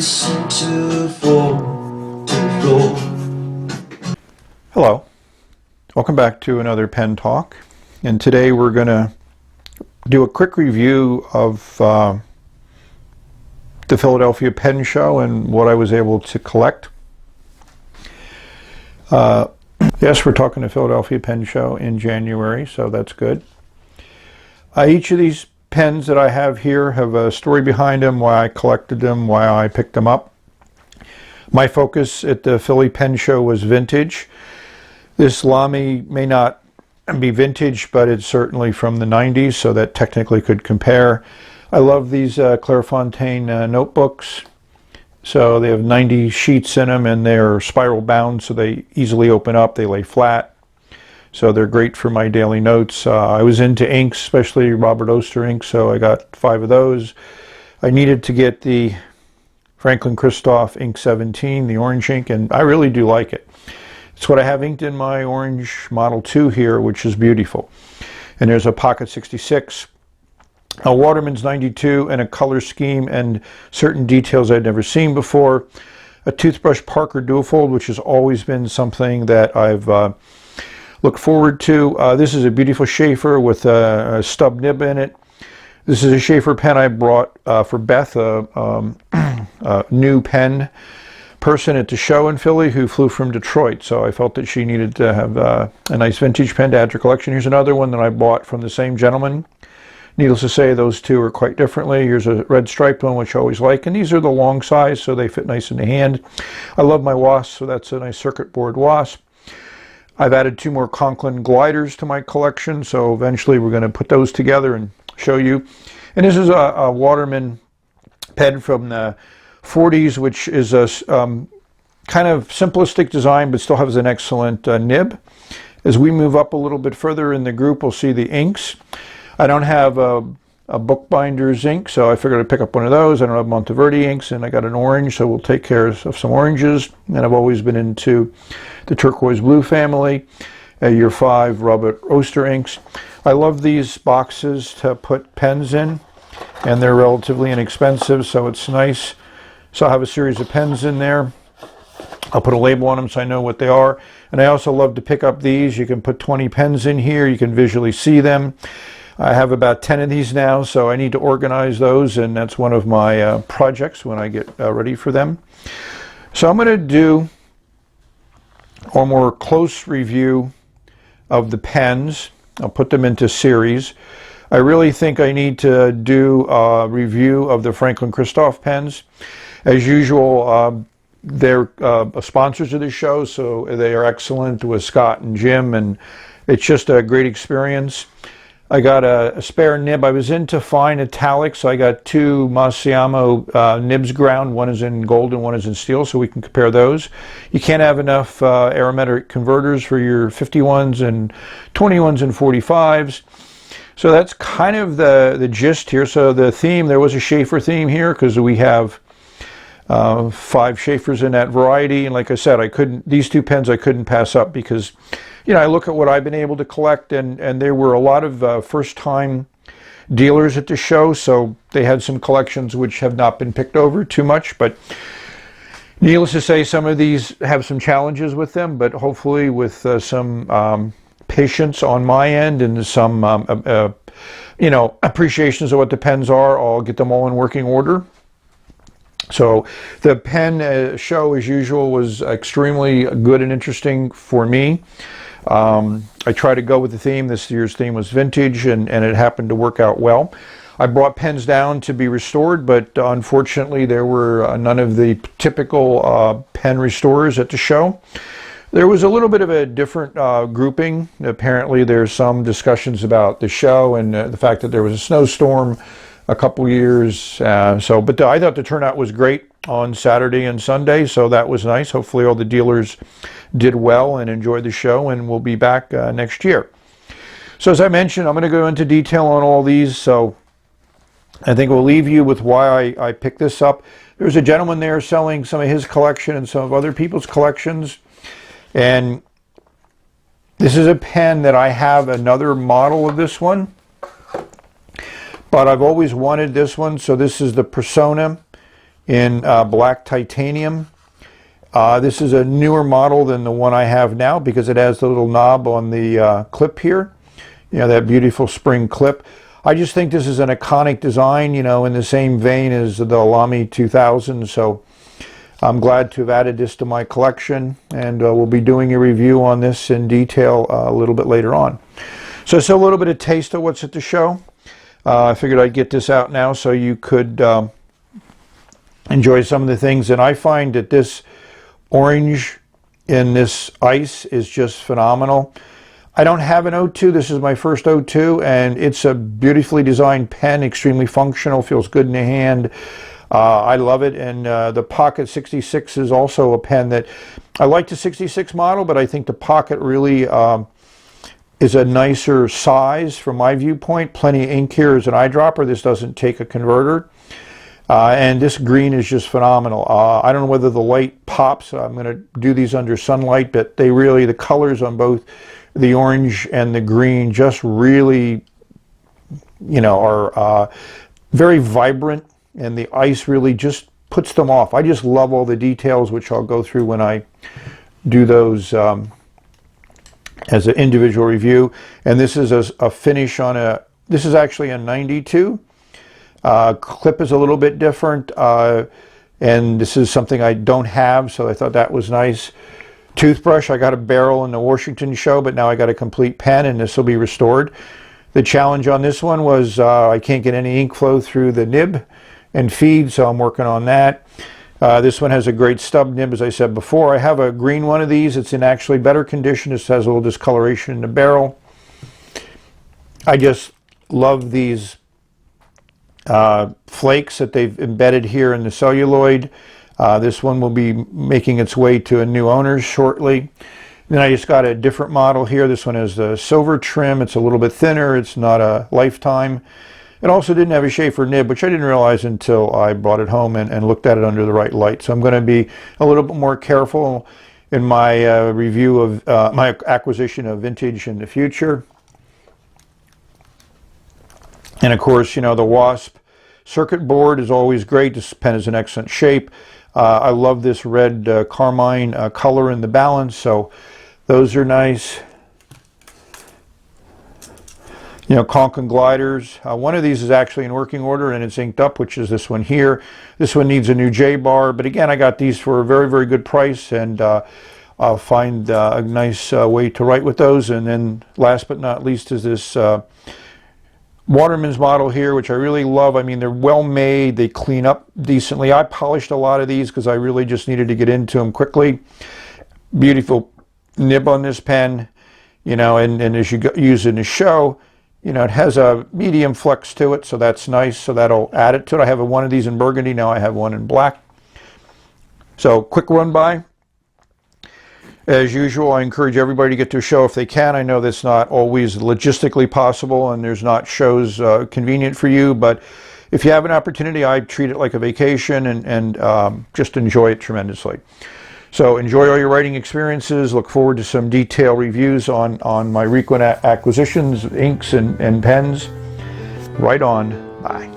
seem to fall to the floor. Hello, welcome back to another pen talk, and today we're going to do a quick review of the Philadelphia Pen Show and what I was able to collect. Yes, we're talking the Philadelphia Pen Show in January, so that's good. Each of these pens that I have here have a story behind them, why I collected them, why I picked them up. My focus at the Philly Pen Show was vintage. This Lamy may not be vintage, but it's certainly from the 90s, so that technically could compare. I love these Clairefontaine notebooks. So they have 90 sheets in them, and they're spiral bound, so they easily open up. They lay flat, so they're great for my daily notes. I was into inks, especially Robert Oster ink, so I got 5 of those. I needed to get the Franklin Christoph Ink 17, the orange ink, and I really do like it. It's what I have inked in my orange Model 2 here, which is beautiful. And there's a Pocket 66. A Waterman's 92, and a color scheme and certain details I'd never seen before. A Toothbrush Parker Duofold, which has always been something that I've looked forward to. This is a beautiful Schaefer with a stub nib in it. This is a Schaefer pen I brought for Beth, a new pen person at the show in Philly who flew from Detroit, so I felt that she needed to have a nice vintage pen to add to her collection. Here's another one that I bought from the same gentleman. Needless to say, those two are quite differently. Here's a red striped one, which I always like, and these are the long size, so they fit nice in the hand. I love my wasp, so that's a nice circuit board wasp. I've added 2 more Conklin gliders to my collection, so eventually we're going to put those together and show you. And this is a Waterman pen from the 40s, which is a kind of simplistic design, but still has an excellent nib. As we move up a little bit further in the group, we'll see the inks. I don't have a bookbinder's ink, so I figured I'd pick up one of those. I don't have Monteverdi inks, and I got an orange, so we'll take care of some oranges. And I've always been into the turquoise blue family. Year 5 Robert Oster inks. I love these boxes to put pens in, and they're relatively inexpensive, so it's nice. So I have a series of pens in there. I'll put a label on them so I know what they are. And I also love to pick up these. You can put 20 pens in here. You can visually see them. I have about 10 of these now, so I need to organize those, and that's one of my projects when I get ready for them. So I'm going to do a more close review of the pens. I'll put them into series. I really think I need to do a review of the Franklin Christoph pens. As usual, they're sponsors of the show, so they are excellent with Scott and Jim, and it's just a great experience. I got a spare nib. I was into fine italics, so I got 2 Massiamo nibs ground. One is in gold and one is in steel, so we can compare those. You can't have enough aromatic converters for your 51s and 21s and 45s. So that's kind of the gist here. So the theme, there was a Schaefer theme here because we have 5 Schaefers in that variety, and like I said, these 2 pens I couldn't pass up because, you know, I look at what I've been able to collect, and there were a lot of first-time dealers at the show, so they had some collections which have not been picked over too much, but needless to say, some of these have some challenges with them, but hopefully with some patience on my end and some, you know, appreciations of what the pens are, I'll get them all in working order. So the pen show, as usual, was extremely good and interesting for me. I try to go with the theme. This year's theme was vintage, and it happened to work out well. I brought pens down to be restored, but unfortunately there were none of the typical pen restorers at the show. There was a little bit of a different grouping. Apparently there's some discussions about the show and the fact that there was a snowstorm a couple years. But I thought the turnout was great on Saturday and Sunday, so that was nice. Hopefully all the dealers did well and enjoyed the show, and we'll be back next year. So as I mentioned, I'm going to go into detail on all these, so I think we'll leave you with why I picked this up. There's a gentleman there selling some of his collection and some of other people's collections, and this is a pen that I have another model of this one, but I've always wanted this one. So this is the Persona in black titanium. This is a newer model than the one I have now because it has the little knob on the clip here. You know, that beautiful spring clip. I just think this is an iconic design, you know, in the same vein as the Lamy 2000. So I'm glad to have added this to my collection, and we'll be doing a review on this in detail a little bit later on. So it's a little bit of taste of what's at the show. I figured I'd get this out now so you could enjoy some of the things. And I find that this orange in this ice is just phenomenal. I don't have an O2. This is my first O2, and it's a beautifully designed pen, extremely functional, feels good in the hand. I love it. And the Pocket 66 is also a pen that I like the 66 model, but I think the Pocket really is a nicer size from my viewpoint. Plenty of ink here as an eyedropper. This doesn't take a converter. And this green is just phenomenal. I don't know whether the light pops. I'm going to do these under sunlight, but they really, the colors on both the orange and the green just really, you know, are very vibrant, and the ice really just puts them off. I just love all the details, which I'll go through when I do those as an individual review. And this is a finish on this is actually a 92. Clip is a little bit different, and this is something I don't have, so I thought that was nice. Toothbrush, I got a barrel in the Washington show, but now I got a complete pen, and this will be restored. The challenge on this one was I can't get any ink flow through the nib and feed, so I'm working on that. This one has a great stub nib, as I said before. I have a green one of these. It's in actually better condition. It has a little discoloration in the barrel. I just love these flakes that they've embedded here in the celluloid. This one will be making its way to a new owner shortly. Then I just got a different model here. This one has the silver trim. It's a little bit thinner. It's not a lifetime. It also didn't have a Schaefer nib, which I didn't realize until I brought it home and looked at it under the right light. So I'm going to be a little bit more careful in my review of my acquisition of vintage in the future. And of course, you know, the Wasp circuit board is always great. This pen is in excellent shape. I love this red carmine color in the balance, so those are nice. You know, Conkin gliders. One of these is actually in working order and it's inked up, which is this one here. This one needs a new J-bar, but again, I got these for a very, very good price, and I'll find a nice way to write with those. And then last but not least is this Waterman's model here, which I really love. I mean, they're well made. They clean up decently. I polished a lot of these because I really just needed to get into them quickly. Beautiful nib on this pen, you know, and as you use it in the show, you know, it has a medium flex to it, so that's nice. So that'll add it to it. I have one of these in burgundy. Now I have one in black. So quick run by. As usual, I encourage everybody to get to a show if they can. I know that's not always logistically possible and there's not shows convenient for you, but if you have an opportunity, I treat it like a vacation and just enjoy it tremendously. So enjoy all your writing experiences. Look forward to some detailed reviews on my frequent acquisitions, inks and pens. Right on. Bye.